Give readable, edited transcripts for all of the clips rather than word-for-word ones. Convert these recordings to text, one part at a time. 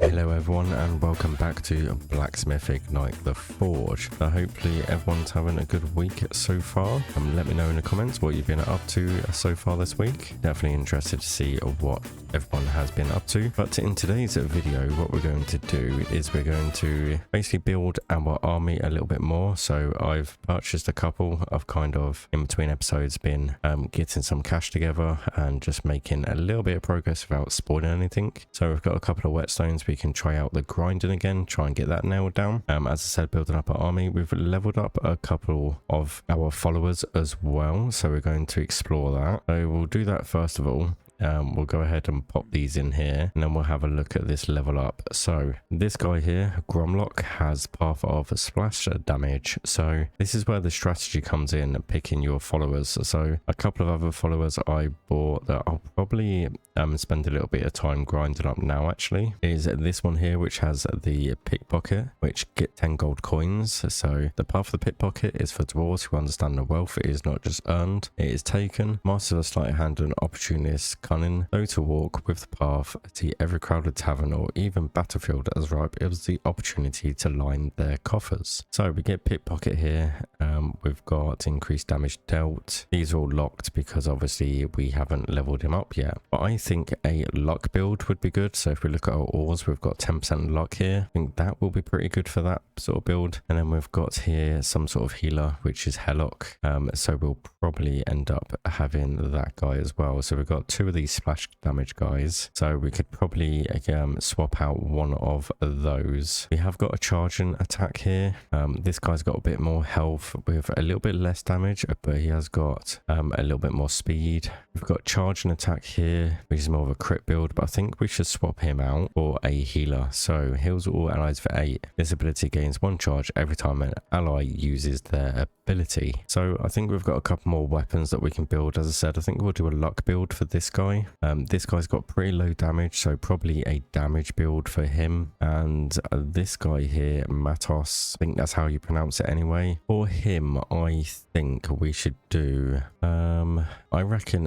Hello everyone and welcome back to Blacksmith Ignite the Forge. Hopefully everyone's having a good week so far. Let me know in the comments what you've been up to so far this week. Definitely interested to see what everyone has been up to. But in today's video, what we're going to do is we're going to basically build our army a little bit more. So I've purchased a couple of kind of in between episodes been getting some cash together and just making a little bit of progress without spoiling anything. So we've got a couple of whetstones. We can try out the grinding again, try and get that nailed down. As I said, building up our army. We've leveled up a couple of our followers as well, so we're going to explore that. So we'll do that first of all. We'll go ahead and pop these in here and then we'll have a look at this level up. So this guy here, Gromlock, has path of splash damage. So this is where the strategy comes in, picking your followers. So a couple of other followers I bought that I'll probably spend a little bit of time grinding up now actually is this one here, which has the pickpocket, which get 10 gold coins. So the path of the pickpocket is for dwarves who understand the wealth. It is not just earned, it is taken. Master of sleight of hand and opportunist cunning, though to walk with the path to every crowded tavern or even battlefield as ripe, it was the opportunity to line their coffers. So we get pickpocket here. We've got increased damage dealt. These are all locked because obviously we haven't leveled him up yet. But I think a luck build would be good. So if we look at our ores, we've got 10% luck here. I think that will be pretty good for that sort of build. And then we've got here some sort of healer, which is Hellock. So we'll probably end up having that guy as well. So we've got two of these splash damage guys, so we could probably swap out one of those. We have got a charging attack here. This guy's got a bit more health with a little bit less damage, but he has got a little bit more speed. We've got charging attack here, which is more of a crit build, but I think we should swap him out for a healer. So heals all allies for 8. This ability gains 1 charge every time an ally uses their ability. So I think we've got a couple more weapons that we can build. As I said, I think we'll do a luck build for this guy. This guy's got pretty low damage, so probably a damage build for him. And this guy here, Matos, I think that's how you pronounce it anyway. For him, I think we should do I reckon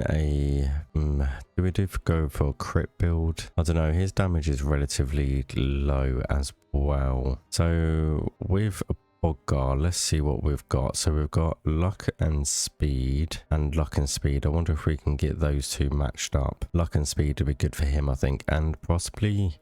do we go for a crit build? I don't know, his damage is relatively low as well. So with Boggar, let's see what we've got. So we've got luck and speed and luck and speed. I wonder if we can get those two matched up. Luck and speed would be good for him, I think, and possibly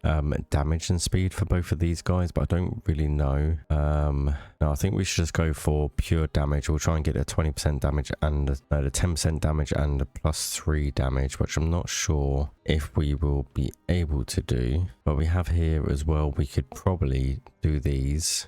damage and speed for both of these guys, but I don't really know. No, I think we should just go for pure damage. We'll try and get a 20% damage and the 10% damage and a +3 damage, which I'm not sure if we will be able to do. But we have here as well, we could probably do these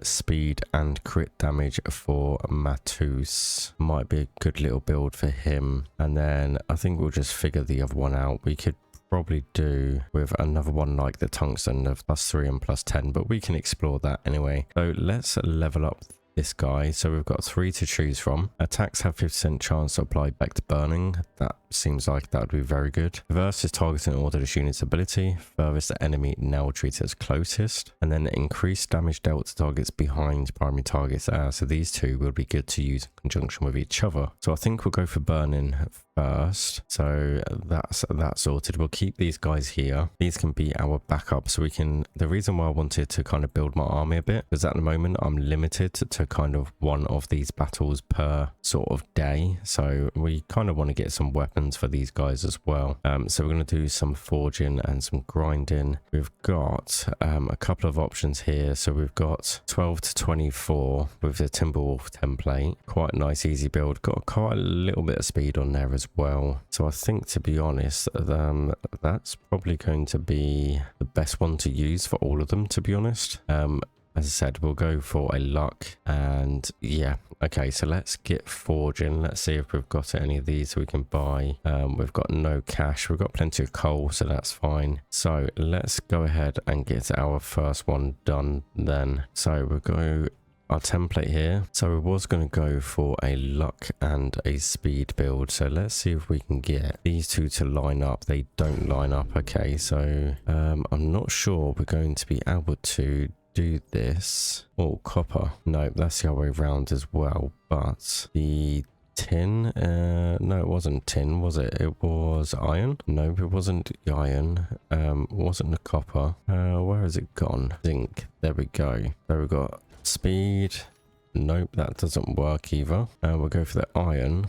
speed and crit damage for Matus. Might be a good little build for him. And then I think we'll just figure the other one out. We could probably do with another one like the tungsten of +3 and +10, but we can explore that anyway. So let's level up this guy. So we've got 3 to choose from. Attacks have 50% chance to apply back to burning. That seems like that would be very good. Reverse is targeting order this unit's ability. Furthest the enemy now treated as closest. And then increased damage dealt to targets behind primary targets. So these two will be good to use in conjunction with each other. So I think we'll go for burning first. So that's that sorted. We'll keep these guys here. These can be our backup, so we can, the reason why I wanted to kind of build my army a bit is at the moment I'm limited to kind of one of these battles per sort of day, so we kind of want to get some weapons for these guys as well. So we're going to do some forging and some grinding. We've got a couple of options here. So we've got 12 to 24 with the Timberwolf template. Quite a nice easy build. Got quite a little bit of speed on there as well. So I think, to be honest, that's probably going to be the best one to use for all of them, to be honest. As I said, we'll go for a luck, and yeah, okay, so let's get forging. Let's see if we've got any of these we can buy. We've got no cash. We've got plenty of coal, so that's fine. So let's go ahead and get our first one done then. So we'll go our template here. So we was going to go for a luck and a speed build. So let's see if we can get these two to line up. They don't line up. Okay, so I'm not sure we're going to be able to do this. Oh, copper. No, that's the other way around as well. But the tin. No, it wasn't tin, was it? It was iron. Nope, it wasn't iron. Wasn't the copper. Where has it gone? Zinc. There we go. So we've got speed. Nope, that doesn't work either. We'll go for the iron.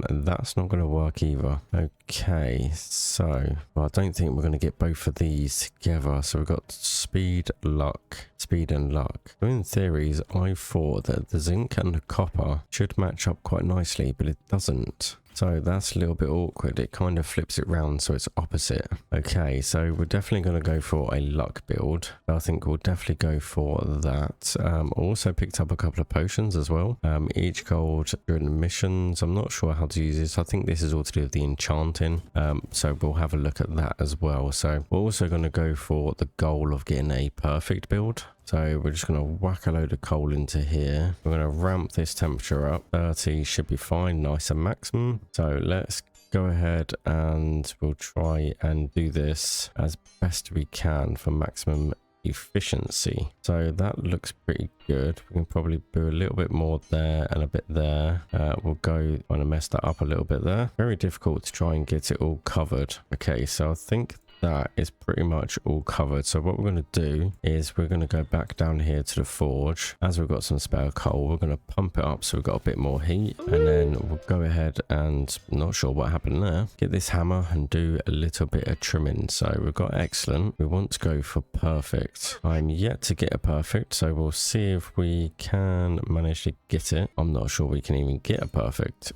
That's not going to work either. Okay, so well, I don't think we're going to get both of these together. So we've got speed, luck, speed and luck. So in theories, I thought that the zinc and the copper should match up quite nicely, but it doesn't. So that's a little bit awkward. It kind of flips it round so it's opposite. Okay, so we're definitely going to go for a luck build. I think we'll definitely go for that. Also picked up a couple of potions as well. Each gold during the missions. I'm not sure how to use this. I think this is all to do with the enchanting. So we'll have a look at that as well. So we're also going to go for the goal of getting a perfect build. So we're just going to whack a load of coal into here. We're going to ramp this temperature up. 30 should be fine, nice and maximum. So let's go ahead and we'll try and do this as best we can for maximum efficiency. So that looks pretty good. We can probably do a little bit more there and a bit there. We'll go kind of mess that up a little bit there. Very difficult to try and get it all covered. Okay, so I think that is pretty much all covered. So what we're going to do is we're going to go back down here to the forge. As we've got some spare coal, we're going to pump it up so we've got a bit more heat, and then we'll go ahead and, not sure what happened there, get this hammer and do a little bit of trimming. So we've got excellent. We want to go for perfect. I'm yet to get a perfect, so we'll see if we can manage to get it. I'm not sure we can even get a perfect.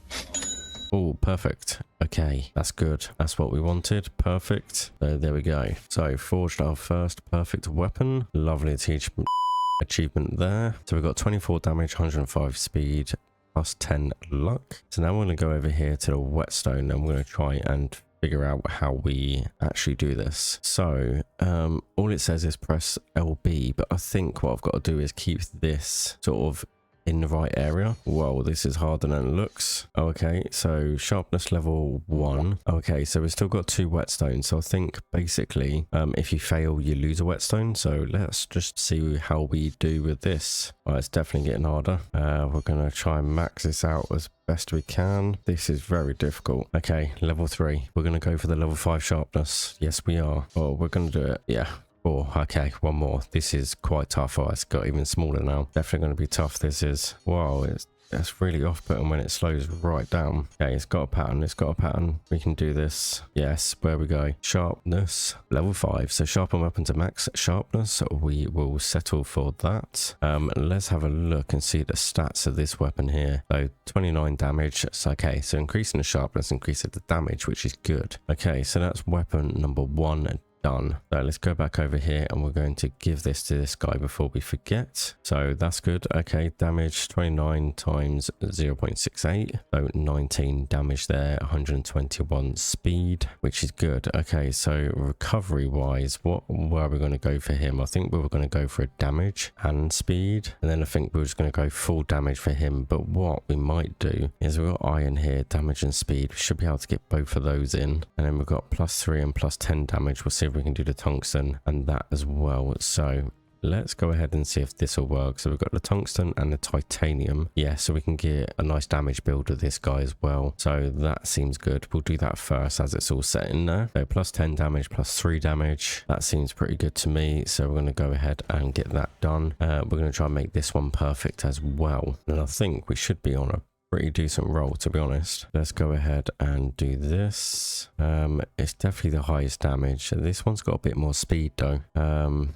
Oh, perfect. Okay, that's good. That's what we wanted. Perfect. So there we go. So forged our first perfect weapon. Lovely achievement there. So we've got 24 damage, 105 speed, plus 10 luck. So now we're going to go over here to the whetstone and we're going to try and figure out how we actually do this. So all it says is press LB, but I think what I've got to do is keep this sort of in the right area. Whoa, this is harder than it looks. Okay, so sharpness level 1. Okay, so we've still got 2 whetstones. So I think basically if you fail, you lose a whetstone. So let's just see how we do with this. Oh, it's definitely getting harder. We're gonna try and max this out as best we can. This is very difficult. Okay, level 3. We're gonna go for the level 5 sharpness. Yes, we are. Oh, we're gonna do it. Yeah. Oh, okay, one more. This is quite tough. Oh, it's got even smaller now. Definitely going to be tough. This is, wow, that's really off-putting when it slows right down. Okay, it's got a pattern. It's got a pattern. We can do this. Yes, where we go. Sharpness, level 5. So sharpen weapon to max sharpness. We will settle for that. Let's have a look and see the stats of this weapon here. So 29 damage. So, okay, so increasing the sharpness increases the damage, which is good. Okay, so that's weapon number 1. Done. So let's go back over here and we're going to give this to this guy before we forget. So that's good. Okay, damage 29 times 0.68. So 19 damage there, 121 speed, which is good. Okay, so recovery wise, what were we going to go for him? I think we were going to go for a damage and speed, and then I think we were just going to go full damage for him. But what we might do is we've got iron here, damage and speed. We should be able to get both of those in, and then we've got +3 and +10 damage. We'll see if we can do the tungsten and that as well. So let's go ahead and see if this will work. So we've got the tungsten and the titanium. Yeah, so we can get a nice damage build with this guy as well. So that seems good. We'll do that first as it's all set in there. So +10 damage, +3 damage. That seems pretty good to me. So we're going to go ahead and get that done. We're going to try and make this one perfect as well. And I think we should be on a pretty decent roll, to be honest. Let's go ahead and do this. It's definitely the highest damage. This one's got a bit more speed though.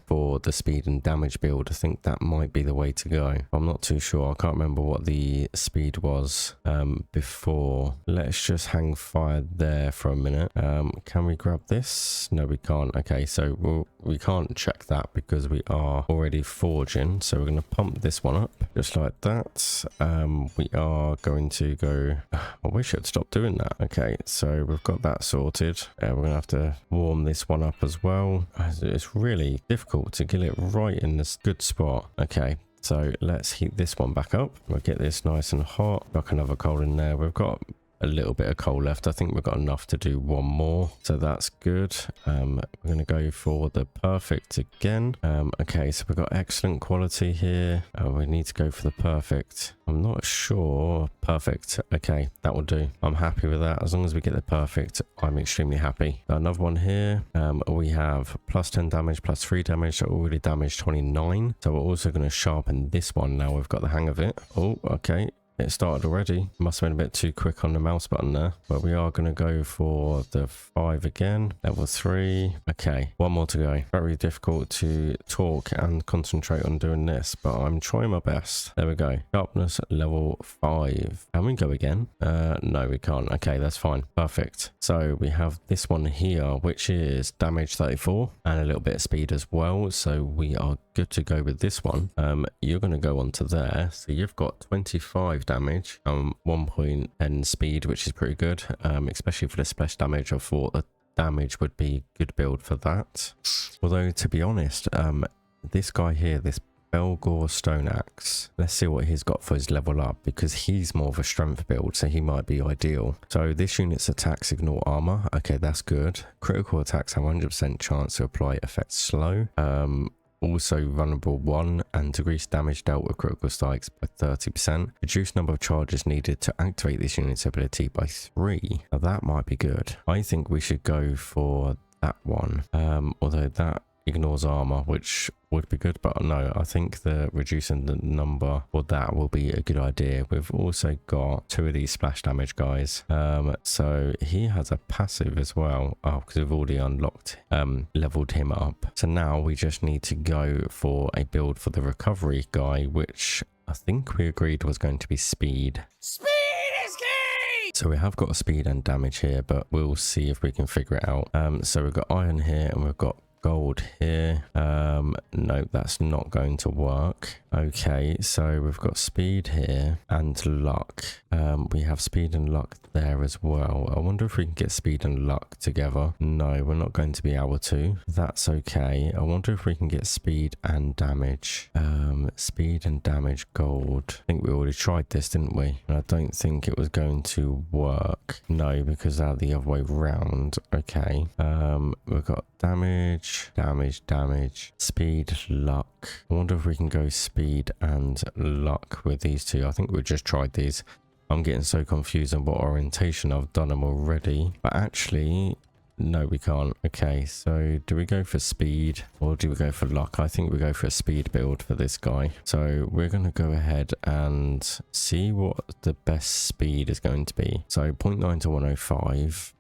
For the speed and damage build, I think that might be the way to go. I'm not too sure. I can't remember what the speed was before. Let's just hang fire there for a minute. Can we grab this? No, we can't. Okay, so we can't check that because we are already forging. So we're going to pump this one up just like that. We are going to go, I wish I'd stop doing that. Okay, so we've got that sorted. We're gonna have to warm this one up as well. It's really difficult to get it right in this good spot. Okay, so let's heat this one back up. We'll get this nice and hot. Got another coal in there. We've got a little bit of coal left. I think we've got enough to do one more, so that's good. We're going to go for the perfect again. Okay, so we've got excellent quality here. We need to go for the perfect. I'm not sure. Perfect. Okay, that will do. I'm happy with that. As long as we get the perfect, I'm extremely happy. Another one here. We have plus 10 damage, plus 3 damage. So already damage 29. So we're also going to sharpen this one now we've got the hang of it. Oh, okay. It started already. Must have been a bit too quick on the mouse button there. But we are going to go for the 5 again. Level 3. Okay, one more to go. Very difficult to talk and concentrate on doing this, but I'm trying my best. There we go. Sharpness level 5. Can we go again? No, we can't. Okay, that's fine. Perfect. So we have this one here, which is damage 34 and a little bit of speed as well. So we are good to go with this one. You're going to go on to there. So you've got 25 damage, 1.10 speed, which is pretty good, especially for the splash damage. I thought the damage would be good build for that. Although, to be honest, this guy here, this Belgor Stone Axe, let's see what he's got for his level up, because he's more of a strength build, so he might be ideal. So this unit's attacks ignore armor. Okay, that's good. Critical attacks have 100% chance to apply effects slow. Also vulnerable 1 and decrease damage dealt with critical strikes by 30%. Reduce number of charges needed to activate this unit's ability by 3. Now that might be good. I think we should go for that one. Although that ignores armor, which would be good, but no, I think the reducing the number for that will be a good idea. We've also got 2 of these splash damage guys, so he has a passive as well. Oh, because we've already unlocked leveled him up. So now we just need to go for a build for the recovery guy, which I think we agreed was going to be speed. Speed is key! So we have got a speed and damage here, but we'll see if we can figure it out. So we've got iron here and we've got gold here. No, that's not going to work. Okay, so we've got speed here and luck. We have speed and luck there as well. I wonder if we can get speed and luck together. No, we're not going to be able to. That's okay. I wonder if we can get speed and damage. Speed and damage gold. I think we already tried this, didn't we? And I don't think it was going to work. No, because they're the other way round. Okay. We've got damage, speed, luck. I wonder if we can go speed and luck with these two. I think we just tried these. I'm getting so confused on what orientation. I've done them already, but actually no, we can't. Okay, so do we go for speed or do we go for luck? I think we go for a speed build for this guy. So we're going to go ahead and see what the best speed is going to be. So 0.9 to 105,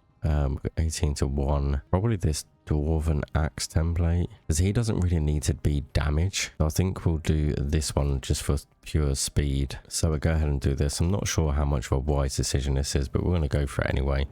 18 to 1, probably this dwarven axe template, because he doesn't really need to be damage. So I think we'll do this one just for pure speed. So we'll go ahead and do this. I'm not sure how much of a wise decision this is, but we're going to go for it anyway.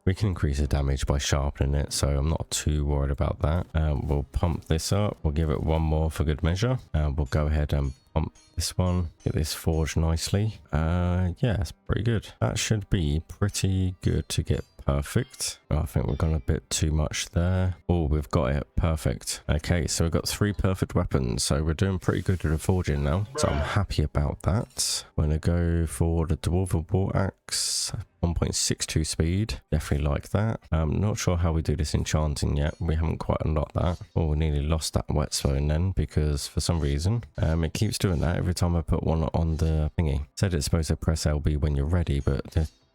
We can increase the damage by sharpening it, so I'm not too worried about that. We'll pump this up. We'll give it one more for good measure. We'll go ahead and pump this one. Get this forged nicely. Yeah, it's pretty good. That should be pretty good to get perfect. I think we've gone a bit too much there. Oh, we've got it. Perfect. Okay, so we've got 3 perfect weapons. So we're doing pretty good with the forging now. So I'm happy about that. We're going to go for the dwarven war axe. 1.62 speed. Definitely like that. Not sure how we do this enchanting yet. We haven't quite unlocked that. Oh, we nearly lost that whetstone then, because for some reason it keeps doing that every time I put one on the thingy. Said it's supposed to press LB when you're ready, but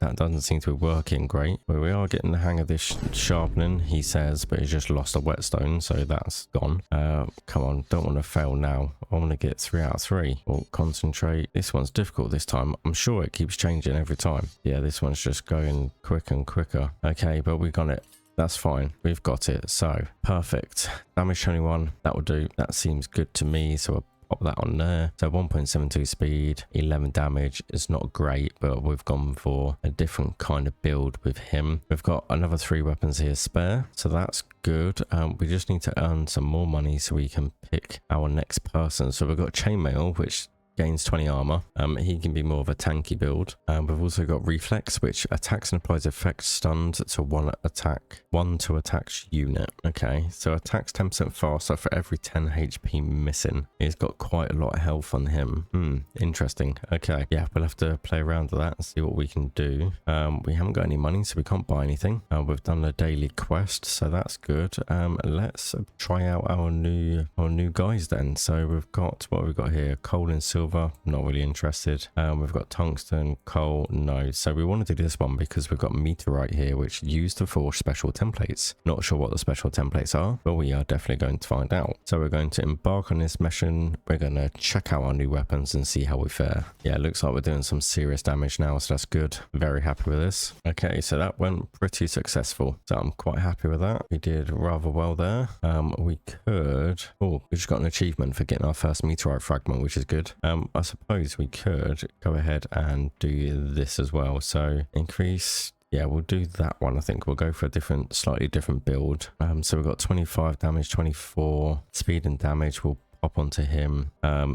that doesn't seem to be working great. But we are getting the hang of this sharpening, he says, but he's just lost a whetstone, so that's gone. Come on, don't want to fail now. I want to get 3 out of 3. Or concentrate. This one's difficult this time. I'm sure it keeps changing every time. Yeah, this one's just going quicker and quicker. Okay, but we got it. That's fine. We've got it. So, perfect. Damage 21. That will do. That seems good to me. So I'll pop that on there. So 1.72 speed, 11 damage. It's not great, but we've gone for a different kind of build with him. We've got another 3 weapons here spare, so that's good. We just need to earn some more money so we can pick our next person. So we've got chainmail, which gains 20 armor. He can be more of a tanky build. We've also got reflex, which attacks and applies effect stunned to one to attack unit. Okay, so attacks 10% faster for every 10 HP missing. He's got quite a lot of health on him. Interesting. Okay, yeah, we'll have to play around with that and see what we can do. We haven't got any money, so we can't buy anything. We've done a daily quest, so that's good. Let's try out our new guys then. So we've got, what we've got here, coal and silver, not really interested. We've got tungsten, coal, no. So we wanted to do this one because we've got meteorite here, which used to forge special templates. Not sure what the special templates are, but we are definitely going to find out. So we're going to embark on this mission. We're going to check out our new weapons and see how we fare. Yeah, it looks like we're doing some serious damage now, so that's good. Very happy with this. Okay, so that went pretty successful. So I'm quite happy with that. We did rather well there. We could... Oh, we just got an achievement for getting our first meteorite fragment, which is good. I suppose we could go ahead and do this as well. So increase... Yeah, we'll do that one. I think we'll go for a slightly different build. So we've got 25 damage, 24 speed and damage. We'll pop onto him.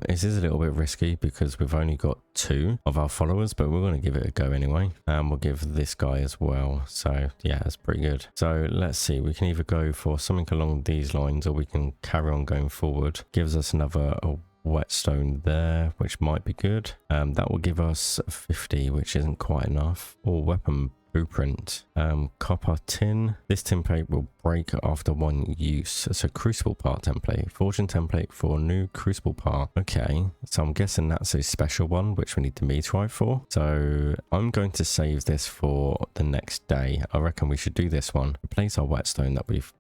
This is a little bit risky because we've only got 2 of our followers, but we're going to give it a go anyway. We'll give this guy as well. So yeah, that's pretty good. So let's see. We can either go for something along these lines, or we can carry on going forward. Gives us another whetstone there, which might be good. That will give us 50, which isn't quite enough. Or weapon blueprint. Copper tin. This template will break after one use. It's a crucible part template. Fortune template for new crucible part. Okay, so I'm guessing that's a special one, which we need the meteorite for. So I'm going to save this for the next day. I reckon we should do this one. Replace our whetstone that we've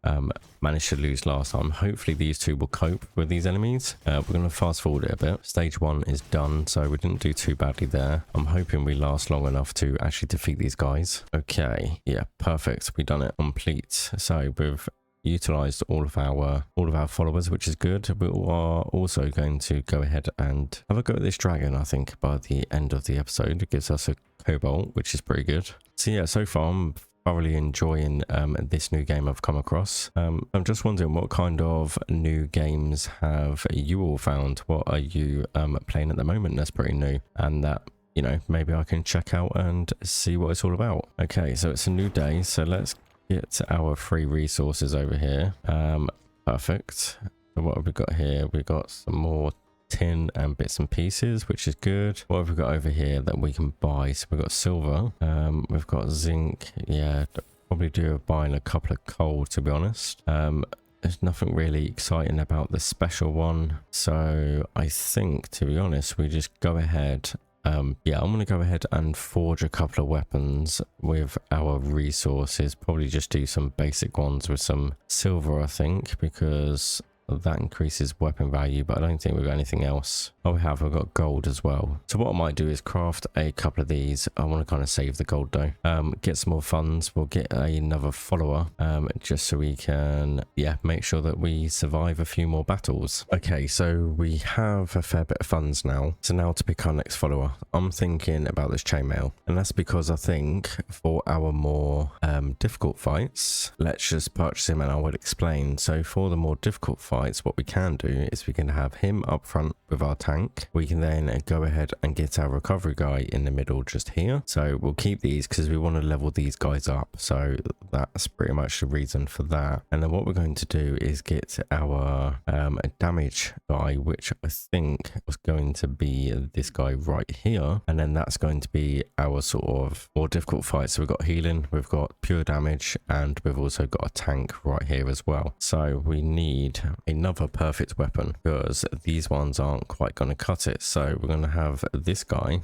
managed to lose last time. Hopefully these two will cope with these enemies. We're going to fast forward it a bit. Stage 1 is done, so we didn't do too badly there. I'm hoping we last long enough to actually defeat these guys. Okay, yeah, perfect. We've done it. Complete. So we've utilized all of our followers, which is good. We are also going to go ahead and have a go at this dragon. I think by the end of the episode, it gives us a cobalt, which is pretty good. So yeah, so far I'm thoroughly enjoying this new game I've come across. I'm just wondering, what kind of new games have you all found? What are you playing at the moment that's pretty new and that, you know, maybe I can check out and see what it's all about. Okay, so it's a new day, so let's get our free resources over here. Perfect. So what have we got here? We've got some more tin and bits and pieces, which is good. What have we got over here that we can buy? So we've got silver, we've got zinc. Yeah, probably do buying a couple of coal, to be honest. There's nothing really exciting about the special one, so I think, to be honest, we just go ahead. Yeah, I'm going to go ahead and forge a couple of weapons with our resources. Probably just do some basic ones with some silver, I think, because that increases weapon value, but I don't think we've got anything else. Oh, we've got gold as well. So what I might do is craft a couple of these. I want to kind of save the gold though. Get some more funds. We'll get another follower, just so we can, yeah, make sure that we survive a few more battles. Okay, so we have a fair bit of funds now. So now to pick our next follower. I'm thinking about this chainmail, and that's because I think for our more difficult fights, let's just purchase him and I will explain. So for the more difficult fights, what we can do is we can have him up front with our tank. We can then go ahead and get our recovery guy in the middle just here. So we'll keep these because we want to level these guys up. So that's pretty much the reason for that. And then what we're going to do is get our damage guy, which I think was going to be this guy right here. And then that's going to be our sort of more difficult fight. So we've got healing, we've got pure damage, and we've also got a tank right here as well. So we need another perfect weapon because these ones aren't quite going to cut it. So we're going to have this guy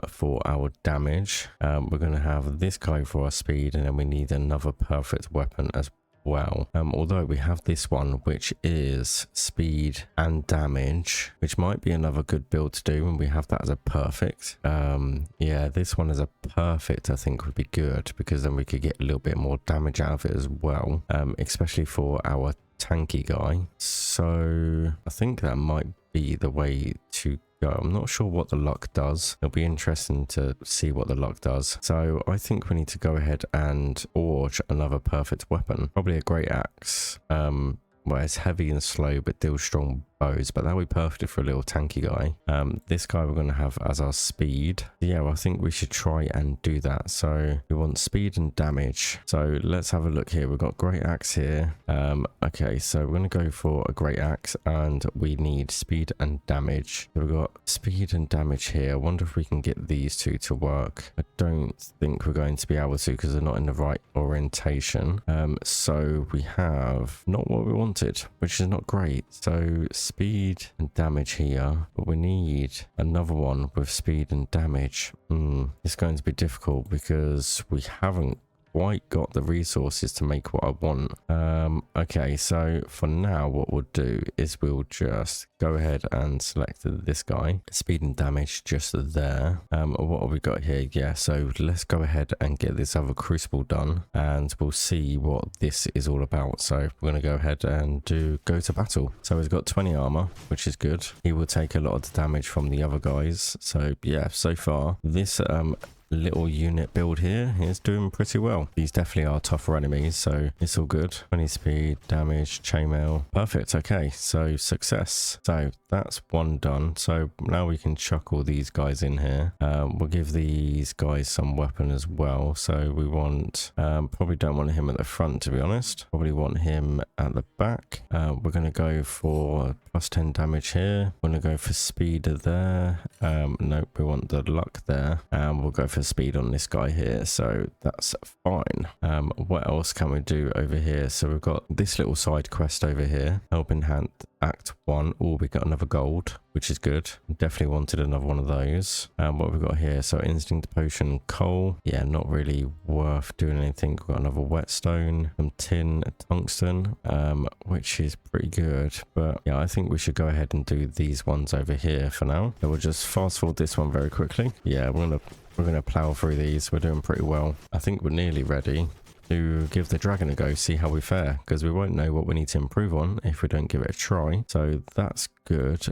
for our damage. We're going to have this guy for our speed, and then we need another perfect weapon as well. Although we have this one, which is speed and damage, which might be another good build to do, and we have that as a perfect. Yeah, this one as a perfect I think would be good because then we could get a little bit more damage out of it as well, especially for our tanky guy. So I think that might be the way to go. I'm not sure what the luck does. It'll be interesting to see what the luck does. So I think we need to go ahead and forge another perfect weapon, probably a great axe. Well, it's heavy and slow but deals strong bows, but that'll be perfect for a little tanky guy. This guy we're going to have as our speed. Yeah, well, I think we should try and do that. So we want speed and damage. So let's have a look here. We've got great axe here. Okay, so we're going to go for a great axe, and we need speed and damage. So we've got speed and damage here. I wonder if we can get these two to work. I don't think we're going to be able to because they're not in the right orientation. So we have not what we wanted, which is not great. So speed and damage here, but we need another one with speed and damage. It's going to be difficult because we haven't quite got the resources to make what I want. Okay, so for now what we'll do is we'll just go ahead and select this guy, speed and damage just there. What have we got here? Yeah, so let's go ahead and get this other crucible done, and we'll see what this is all about. So we're going to go ahead and go to battle. So he's got 20 armor, which is good. He will take a lot of the damage from the other guys. So yeah, so far this little unit build here is doing pretty well. These definitely are tougher enemies, so it's all good. 20 speed, damage, chainmail. Perfect. Okay, so success. So that's one done. So now we can chuck all these guys in here. We'll give these guys some weapon as well. So we want, probably don't want him at the front, to be honest. Probably want him at the back. We're going to go for plus 10 damage here. We're going to go for speed there. Nope, we want the luck there. And we'll go for speed on this guy here, so that's fine. What else can we do over here? So we've got this little side quest over here, helping hand act 1. Oh, we got another gold, which is good. Definitely wanted another one of those. What have we got here? So instinct potion, coal. Yeah, not really worth doing anything. We've got another whetstone, some tin, tungsten, which is pretty good. But yeah, I think we should go ahead and do these ones over here for now. So we'll just fast forward this one very quickly. Yeah, we're gonna plow through these. We're doing pretty well. I think we're nearly ready to give the dragon a go, see how we fare, because we won't know what we need to improve on if we don't give it a try. So that's good.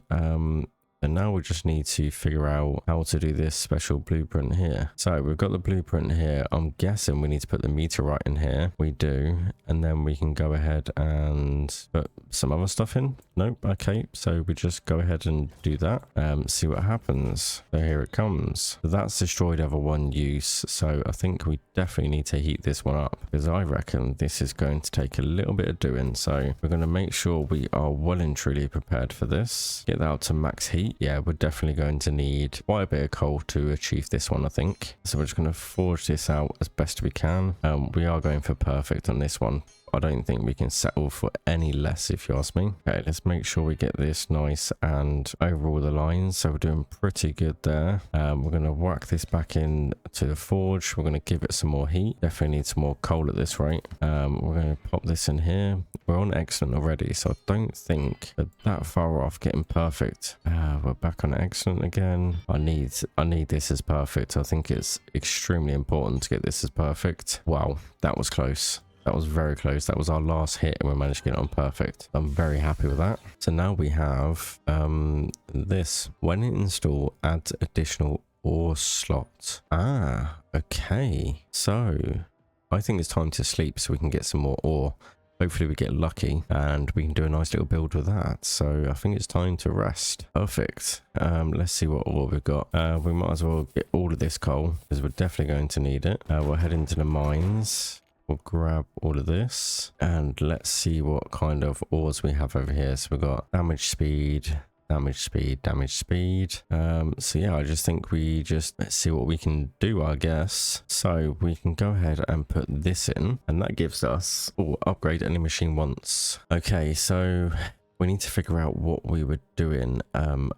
And now we just need to figure out how to do this special blueprint here. So we've got the blueprint here. I'm guessing we need to put the meteorite in here. We do. And then we can go ahead and put some other stuff in. Nope. Okay. So we just go ahead and do that. See what happens. So here it comes. So that's destroyed over one use. So I think we definitely need to heat this one up, because I reckon this is going to take a little bit of doing. So we're going to make sure we are well and truly prepared for this. Get that up to max heat. Yeah, we're definitely going to need quite a bit of coal to achieve this one, I think. So we're just going to forge this out as best we can. We are going for perfect on this one. I don't think we can settle for any less, if you ask me. Okay, let's make sure we get this nice and over all the lines. So we're doing pretty good there. We're going to whack this back in to the forge. We're going to give it some more heat. Definitely need some more coal at this rate. We're going to pop this in here. We're on excellent already, so I don't think we're that far off getting perfect. We're back on excellent again. I need this as perfect. I think it's extremely important to get this as perfect. Wow, that was close. That was very close. That was our last hit and we managed to get it on perfect. I'm very happy with that. So now we have this. When install, add additional ore slot. Ah, okay. So I think it's time to sleep so we can get some more ore. Hopefully we get lucky and we can do a nice little build with that. So I think it's time to rest. Perfect. Let's see what ore we've got. We might as well get all of this coal because we're definitely going to need it. We'll head into the mines. We'll grab all of this and let's see what kind of ores we have over here. So we've got damage speed, damage speed, damage speed. So yeah, I just think let's see what we can do, I guess. So we can go ahead and put this in and that gives us upgrade any machine once. Okay, so we need to figure out what we were doing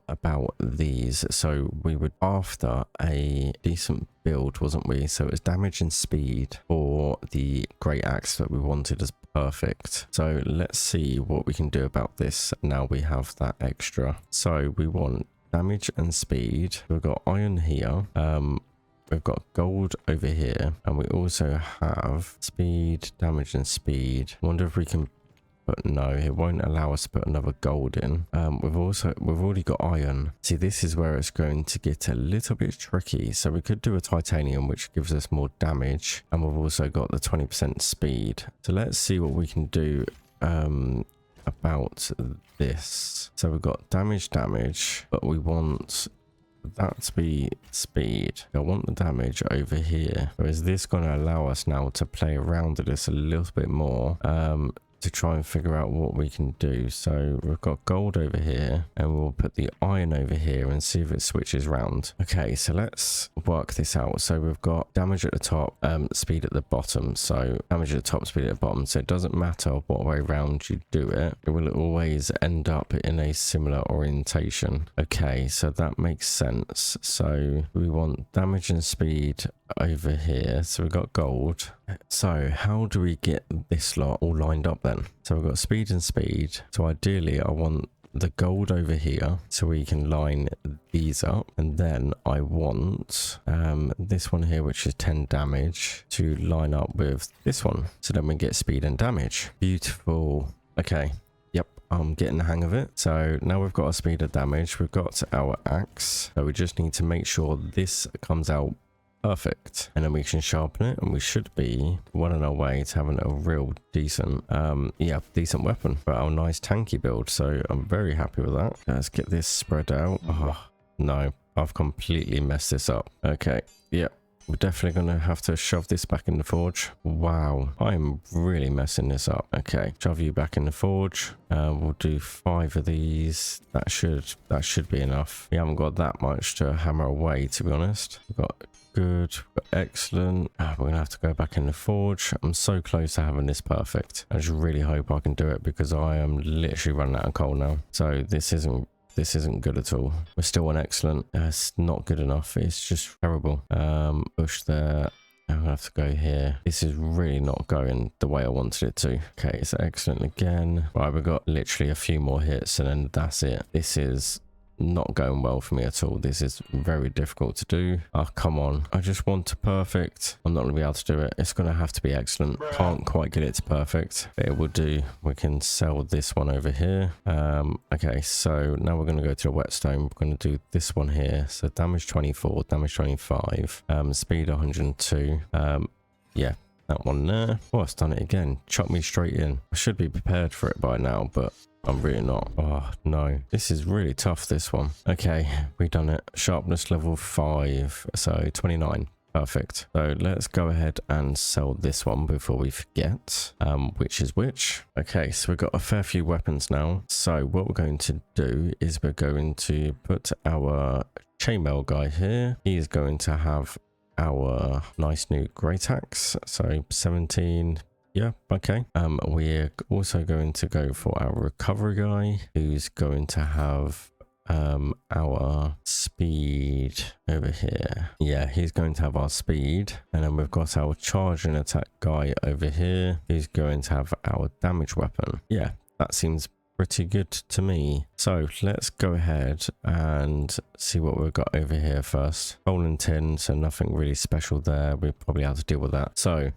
about these. So we were after a decent build, wasn't we? So it was damage and speed for the great axe that we wanted as perfect. So let's see what we can do about this now we have that extra. So we want damage and speed. We've got iron here. We've got gold over here, and we also have speed, damage and speed. I wonder if we can, but no, it won't allow us to put another gold in. We've already got iron. See, this is where it's going to get a little bit tricky. So we could do a titanium, which gives us more damage, and we've also got the 20% speed. So let's see what we can do about this. So we've got damage, but we want that to be speed. I want the damage over here. So is this going to allow us now to play around with this a little bit more? To try and figure out what we can do. So we've got gold over here and we'll put the iron over here and see if it switches round. Okay, so let's work this out. So we've got damage at the top, speed at the bottom. So damage at the top, speed at the bottom. So it doesn't matter what way round you do it. It will always end up in a similar orientation. Okay, so that makes sense. So we want damage and speed over here. So we've got gold. So how do we get this lot all lined up then? So we've got speed and speed. So ideally I want the gold over here so we can line these up, and then I want this one here, which is 10 damage, to line up with this one, so then we get speed and damage. Beautiful. Okay, yep, I'm getting the hang of it. So now we've got our speed and damage, we've got our axe, so we just need to make sure this comes out perfect, and then we can sharpen it, and we should be well on our way to having a real decent decent weapon for our nice tanky build. So I'm very happy with that. Let's get this spread out. Oh no, I've completely messed this up. Okay, yep, we're definitely gonna have to shove this back in the forge. Wow, I'm really messing this up. Okay, shove you back in the forge. We'll do 5 of these. That should be enough. We haven't got that much to hammer away, to be honest. We've got good, we've got excellent. We're gonna have to go back in the forge. I'm so close to having this perfect. I just really hope I can do it, because I am literally running out of coal now. So this isn't good at all. We're still on excellent. It's not good enough. It's just terrible. Push there. I'm gonna have to go here. This is really not going the way I wanted it to. Okay, it's excellent again. Right, we've got literally a few more hits and then that's it. This is not going well for me at all. This is very difficult to do. Oh, come on. I just want to perfect. I'm not going to be able to do it. It's going to have to be excellent. Can't quite get it to perfect, but it will do. We can sell this one over here. Okay, so now we're going to go to the whetstone. We're going to do this one here. So damage 24, damage 25, speed 102. Yeah, that one there. Oh, it's done it again. Chop me straight in. I should be prepared for it by now, but I'm really not. Oh no, this is really tough, this one. Okay, we've done it. Sharpness level 5, so 29. Perfect. So let's go ahead and sell this one before we forget which is which. Okay, so we've got a fair few weapons now. So what we're going to do is we're going to put our chainmail guy here. He is going to have our nice new great axe. So 17. Yeah, okay. We're also going to go for our recovery guy, who's going to have our speed over here. Yeah, he's going to have our speed. And then we've got our charge and attack guy over here, who's going to have our damage weapon. Yeah, that seems pretty good to me. So let's go ahead and see what we've got over here first. Coal and tin, so nothing really special there. We'll probably have to deal with that. So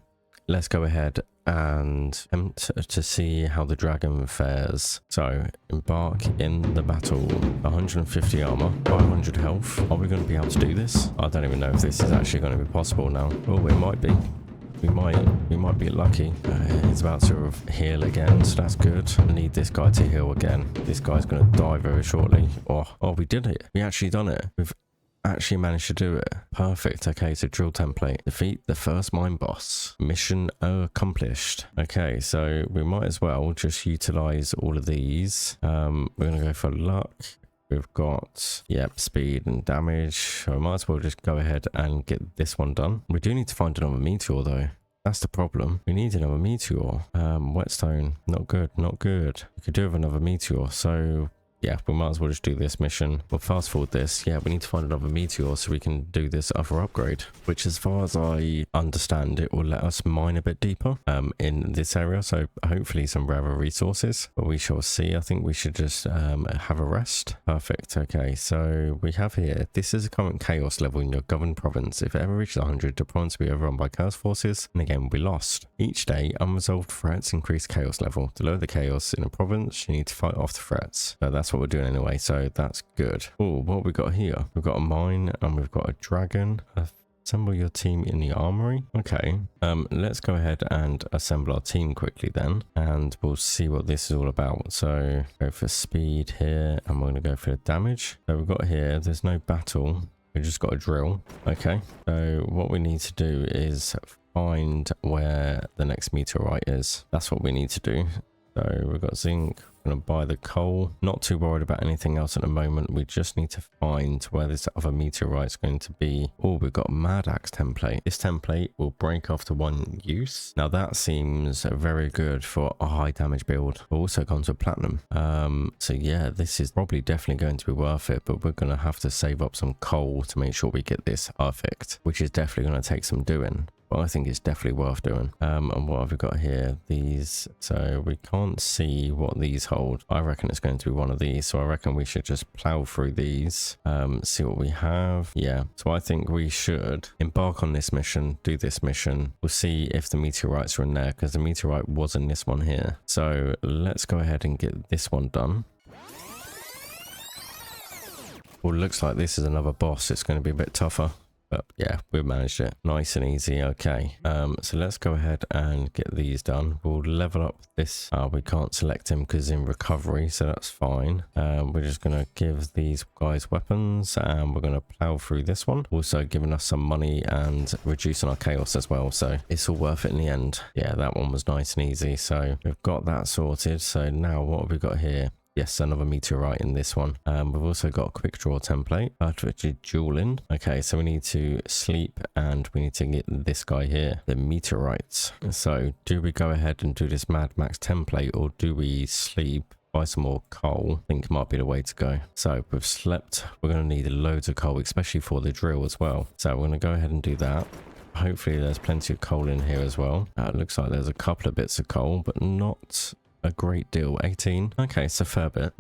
let's go ahead and attempt to see how the dragon fares. So embark in the battle. 150 armor, 500 health. Are we going to be able to do this? I don't even know if this is actually going to be possible now. Oh, it might be. We might be lucky. He's about to heal again, so that's good. I need this guy to heal again. This guy's going to die very shortly. Oh, we did it. We actually done it. We've actually managed to do it. Perfect. Okay, so drill template. Defeat the first mine boss. Mission accomplished. Okay, so we might as well just utilize all of these. We're going to go for luck. We've got, yep, speed and damage. So we might as well just go ahead and get this one done. We do need to find another meteor though. That's the problem. We need another meteor. Whetstone. Not good, not good. We could do with another meteor. So yeah, we might as well just do this mission. We'll fast forward this. Yeah, we need to find another meteor so we can do this other upgrade, which as far as I understand, it will let us mine a bit deeper in this area. So hopefully some rarer resources, but we shall see. I think we should just have a rest. Perfect. Okay, so we have here, this is a current chaos level in your governed province. If it ever reaches 100, the province will be overrun by chaos forces and again will be lost. Each day, unresolved threats increase chaos level. To lower the chaos in a province, you need to fight off the threats. So that's what we're doing anyway, so that's good. Oh, what have we got here? We've got a mine and we've got a dragon. Assemble your team in the armory. Okay, let's go ahead and assemble our team quickly then, and we'll see what this is all about. So go for speed here, and we're going to go for the damage. So we've got here, there's no battle, we just got a drill. Okay, so what we need to do is find where the next meteorite is. That's what we need to do. So we've got zinc, we're going to buy the coal. Not too worried about anything else at the moment. We just need to find where this other meteorite's going to be. Oh, we've got a mad axe template. This template will break after one use. Now that seems very good for a high damage build. Also comes with platinum. So yeah, this is probably definitely going to be worth it, but we're going to have to save up some coal to make sure we get this perfect, which is definitely going to take some doing. But I think it's definitely worth doing. And what have we got here? These. So we can't see what these hold. I reckon it's going to be one of these. So I reckon we should just plow through these. See what we have. Yeah. So I think we should embark on this mission. Do this mission. We'll see if the meteorites are in there, because the meteorite was in this one here. So let's go ahead and get this one done. Well, looks like this is another boss. It's going to be a bit tougher. But yeah, we managed it. Nice and easy. Okay. So let's go ahead and get these done. We'll level up this. We can't select him because in recovery, so that's fine. We're just going to give these guys weapons, and we're going to plow through this one. Also giving us some money and reducing our chaos as well. So it's all worth it in the end. Yeah, that one was nice and easy. So we've got that sorted. So now what have we got here? Yes, another meteorite in this one. We've also got a quick draw template, which is dueling. Okay, so we need to sleep, and we need to get this guy here, the meteorites. So do we go ahead and do this Mad Max template, or do we sleep, buy some more coal? I think might be the way to go. So we've slept. We're going to need loads of coal, especially for the drill as well. So we're going to go ahead and do that. Hopefully there's plenty of coal in here as well. It looks like there's a couple of bits of coal, but not a great deal. 18. Okay, it's a fair bit.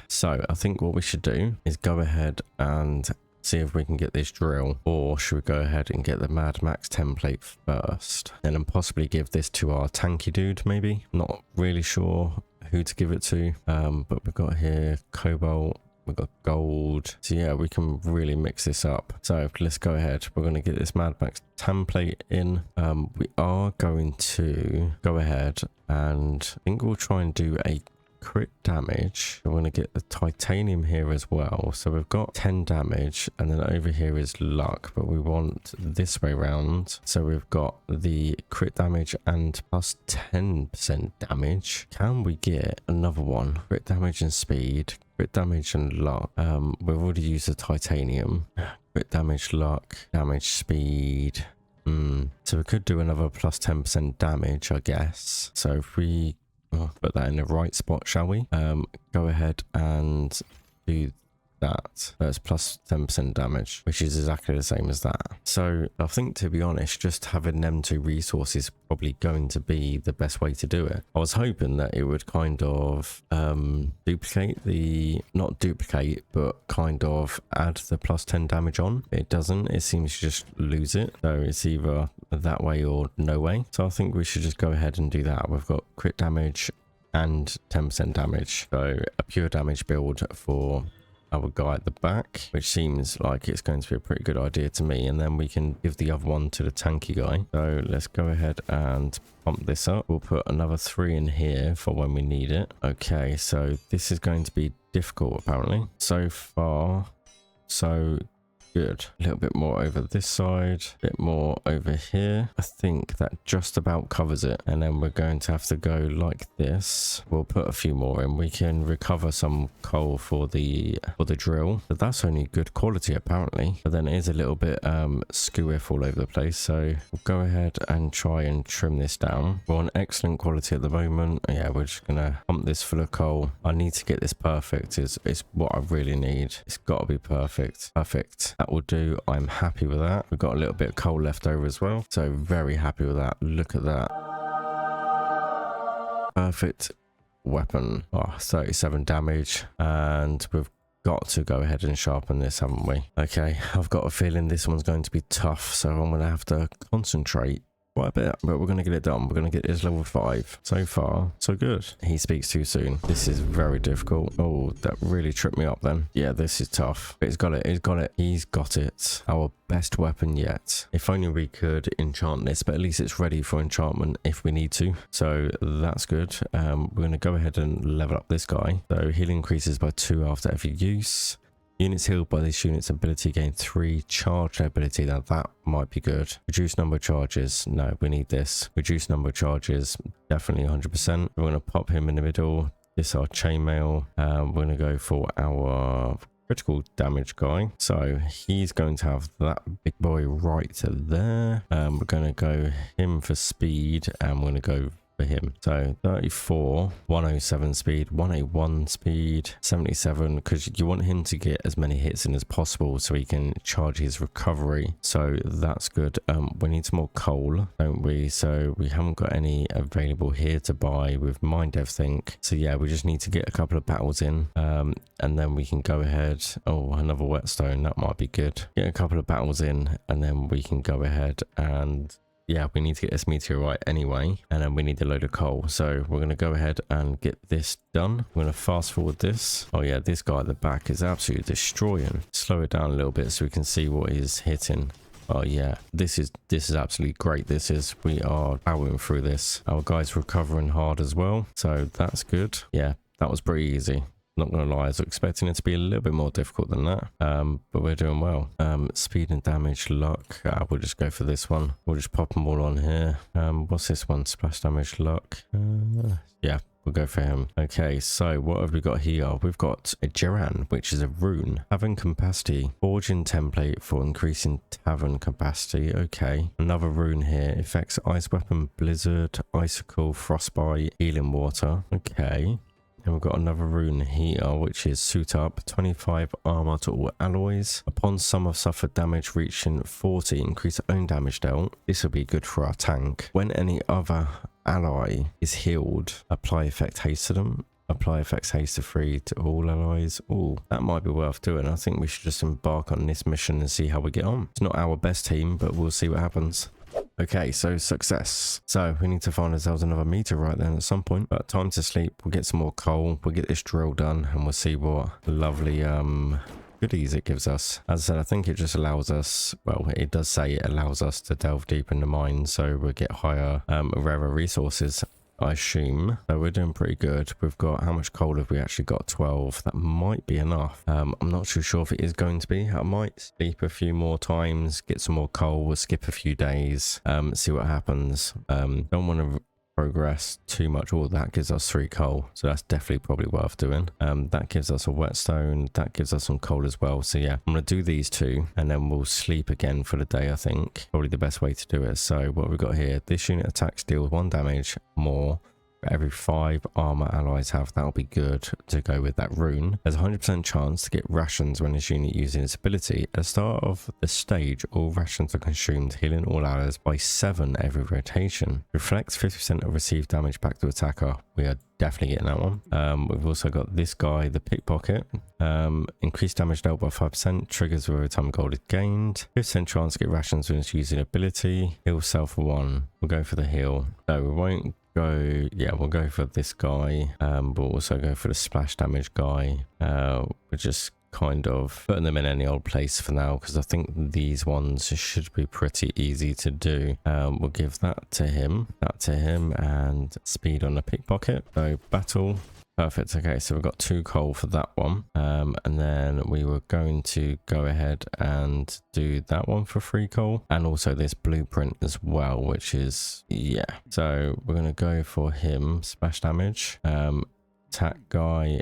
So I think what we should do is go ahead and see if we can get this drill, or should we go ahead and get the Mad Max template first and then possibly give this to our tanky dude? Maybe not really sure who to give it to, but we've got here cobalt, we've got gold, so yeah, we can really mix this up. So let's go ahead. We're going to get this Mad Max template in. We are going to go ahead, and I think we'll try and do a crit damage. We're going to get the titanium here as well. So we've got 10 damage, and then over here is luck, but we want this way around. So we've got the crit damage and plus 10% damage. Can we get another one? Crit damage and speed, crit damage and luck. We've already used the titanium. Crit damage, luck, damage, speed. So we could do another plus 10% damage, I guess. So if we put that in the right spot, shall we? Go ahead and do that. That's plus 10% damage, which is exactly the same as that. So I think, to be honest, just having them two resources is probably going to be the best way to do it. I was hoping that it would kind of duplicate the, not duplicate, but kind of add the plus 10 damage on. It doesn't. It seems to just lose it. So it's either that way or no way. So I think we should just go ahead and do that. We've got crit damage and 10% damage. So a pure damage build for our guy at the back, which seems like it's going to be a pretty good idea to me, and then we can give the other one to the tanky guy. So let's go ahead and pump this up. We'll put another 3 in here for when we need it. Okay, so this is going to be difficult apparently. So far so good. A little bit more over this side, a bit more over here. I think that just about covers it, and then we're going to have to go like this. We'll put a few more in. We can recover some coal for the drill, but that's only good quality apparently, but then it is a little bit skew-iff all over the place. So we'll go ahead and try and trim this down. We're on excellent quality at the moment. Yeah, we're just gonna pump this full of coal. I need to get this perfect. Is what I really need. It's got to be perfect. That will do. I'm happy with that. We've got a little bit of coal left over as well, so very happy with that. Look at that. Perfect weapon. 37 damage, and we've got to go ahead and sharpen this, haven't we? Okay, I've got a feeling this one's going to be tough, so I'm going to have to concentrate quite a bit, but we're going to get it done. We're going to get this level 5. So far, so good. He speaks too soon. This is very difficult. Oh, that really tripped me up then. Yeah, this is tough. But he's got it. He's got it. He's got it. Our best weapon yet. If only we could enchant this, but at least it's ready for enchantment if we need to. So that's good. We're going to go ahead and level up this guy. So healing increases by 2 after every use. Units healed by this unit's ability gain 3 charge ability. Now that might be good. Reduce number of charges. No, we need this. Reduce number of charges. Definitely 100%. We're going to pop him in the middle. This is our chainmail. We're going to go for our critical damage guy. So he's going to have that big boy right there. We're going to go him for speed, and we're going to go him. So 34, 107 speed, 181 speed, 77, because you want him to get as many hits in as possible so he can charge his recovery. So that's good. We need some more coal, don't we? So we haven't got any available here to buy. We've mined everything. So yeah, we just need to get a couple of battles in, and then we can go ahead. Oh, another whetstone. That might be good. Get a couple of battles in, and then we can go ahead and yeah, we need to get this meteorite anyway, and then we need a load of coal. So we're going to go ahead and get this done. We're going to fast forward this. Oh yeah, this guy at the back is absolutely destroying. Slow it down a little bit so we can see what he's hitting. Oh yeah, this is absolutely great. We are powering through this. Our guy's recovering hard as well, so that's good. Yeah, that was pretty easy. Not gonna lie, I was expecting it to be a little bit more difficult than that, but we're doing well. Speed and damage, luck. We'll just go for this one. We'll just pop them all on here. What's this one? Splash damage, luck. Yeah, we'll go for him. Okay, so what have we got here? We've got a Geran, which is a rune. Tavern capacity. Forging template for increasing tavern capacity. Okay. Another rune here. Affects ice weapon, blizzard, icicle, frostbite, healing water. Okay. And we've got another rune here, which is suit up, 25 armor to all alloys. Upon some have suffered damage reaching 40, increase own damage dealt. This will be good for our tank. When any other ally is healed, apply effect haste to them. Apply effects haste to 3 to all allies. Oh, that might be worth doing. I think we should just embark on this mission and see how we get on. It's not our best team, but we'll see what happens. Okay, so success. So we need to find ourselves another meteorite then at some point. But time to sleep. We'll get some more coal. We'll get this drill done, and we'll see what lovely goodies it gives us. As I said, I think it just allows us, well, it does say it allows us to delve deep in the mine, so we'll get higher, rarer resources, I assume. So we're doing pretty good. We've got, how much coal have we actually got? 12. That might be enough. I'm not too sure if it is going to be. I might sleep a few more times, get some more coal. We'll skip a few days, see what happens. Don't want to progress too much. All that gives us 3 coal, so that's definitely probably worth doing. That gives us a whetstone, that gives us some coal as well. So yeah, I'm gonna do these 2 and then we'll sleep again for the day. I think probably the best way to do it. So what we've got here, this unit attacks deals 1 damage more for every 5 armor allies have. That'll be good to go with that rune. There's a 100% chance to get rations when this unit using its ability. At the start of the stage, all rations are consumed, healing all allies by 7 every rotation. Reflects 50% of received damage back to attacker. We are definitely getting that one. We've also got this guy, the pickpocket. Increased damage dealt by 5%. Triggers every time gold is gained. 50% chance to get rations when it's using ability. Heal self for 1. We'll go for the heal. So we won't go, yeah, we'll go for this guy. We'll also go for the splash damage guy. We're just kind of putting them in any old place for now, because I think these ones should be pretty easy to do. We'll give that to him, and speed on the pickpocket. So battle. Perfect. Okay, so we've got 2 coal for that one, and then we were going to go ahead and do that one for 3 coal, and also this blueprint as well, which is, yeah. So we're going to go for him. Splash damage. Attack guy,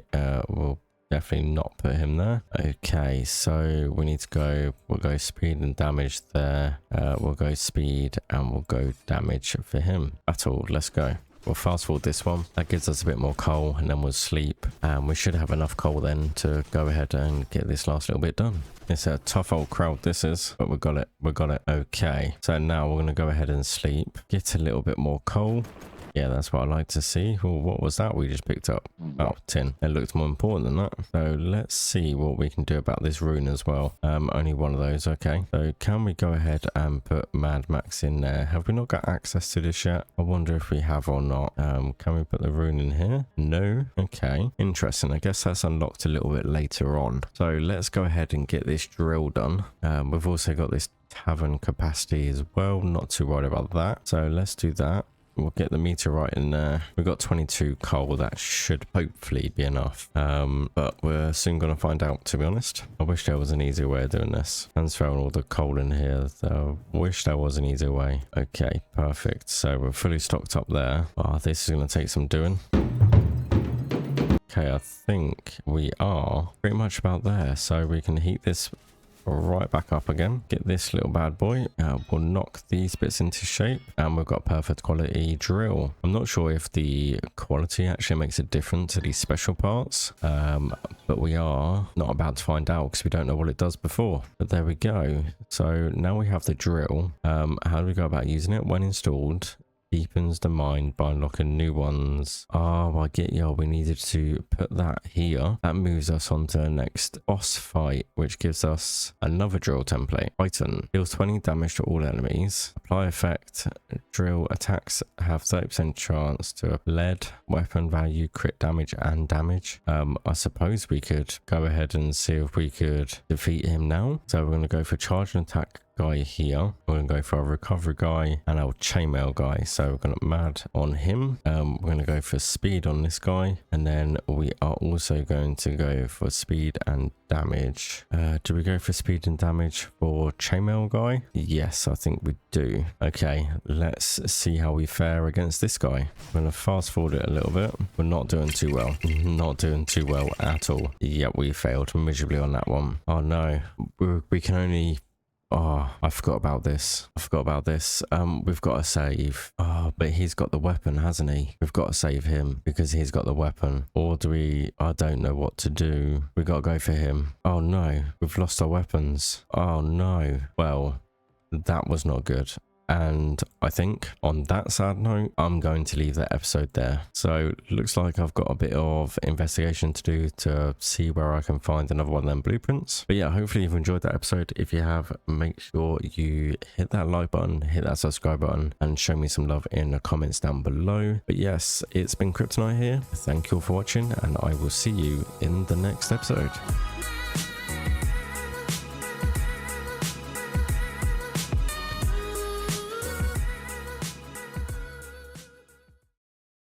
we'll definitely not put him there. Okay, so we need to go, we'll go speed and damage there. We'll go speed and we'll go damage for him. Battle, let's go. We'll fast forward this one. That gives us a bit more coal, and then we'll sleep. And we should have enough coal then to go ahead and get this last little bit done. It's a tough old crowd, this is, but we got it. Okay, so now we're going to go ahead and sleep. Get a little bit more coal. Yeah, that's what I like to see. Well, what was that we just picked up? Oh, tin. It looked more important than that. So let's see what we can do about this rune as well. Only one of those. Okay. So can we go ahead and put Mad Max in there? Have we not got access to this yet? I wonder if we have or not. Can we put the rune in here? No. Okay. Interesting. I guess that's unlocked a little bit later on. So let's go ahead and get this drill done. We've also got this tavern capacity as well. Not too worried about that. So let's do that. We'll get the meter right in there. We've got 22 coal. That should hopefully be enough. But we're soon going to find out, to be honest. I wish there was an easier way of doing this. Transferring all the coal in here. So I wish there was an easier way. Okay, perfect. So we're fully stocked up there. Oh, this is going to take some doing. Okay, I think we are pretty much about there. So we can heat this right back up again. Get this little bad boy. We'll knock these bits into shape and we've got perfect quality drill. I'm not sure if the quality actually makes a difference to these special parts, but we are not about to find out because we don't know what it does before. But there we go. So now we have the drill. How do we go about using it? When installed, deepens the mine by unlocking new ones. Oh, I get you. We needed to put that here. That moves us on to the next boss fight, which gives us another drill template. Titan deals 20 damage to all enemies. Apply effect. Drill attacks have 30% chance to lead, weapon value, crit damage, and damage. I suppose we could go ahead and see if we could defeat him now. So we're going to go for charge and attack guy here. We're going to go for our recovery guy and our chainmail guy. So we're going to mad on him. We're going to go for speed on this guy, and then we are also going to go for speed and damage. Do we go for speed and damage for chainmail guy? Yes, I think we do. Okay, let's see how we fare against this guy. I'm going to fast forward it a little bit. We're not doing too well. Not doing too well at all. Yep, we failed miserably on that one. Oh no, we can only... Oh, I forgot about this. We've got to save. Oh, but he's got the weapon, hasn't he? We've got to save him because he's got the weapon. Or do we... I don't know what to do. We got to go for him. Oh no, we've lost our weapons. Oh no. Well, that was not good. And I think on that sad note, I'm going to leave that episode there. So looks like I've got a bit of investigation to do to see where I can find another one of them blueprints. But yeah, hopefully you've enjoyed that episode. If you have, make sure you hit that like button, hit that subscribe button, and show me some love in the comments down below. But yes, it's been Kryptonite here. Thank you all for watching, and I will see you in the next episode.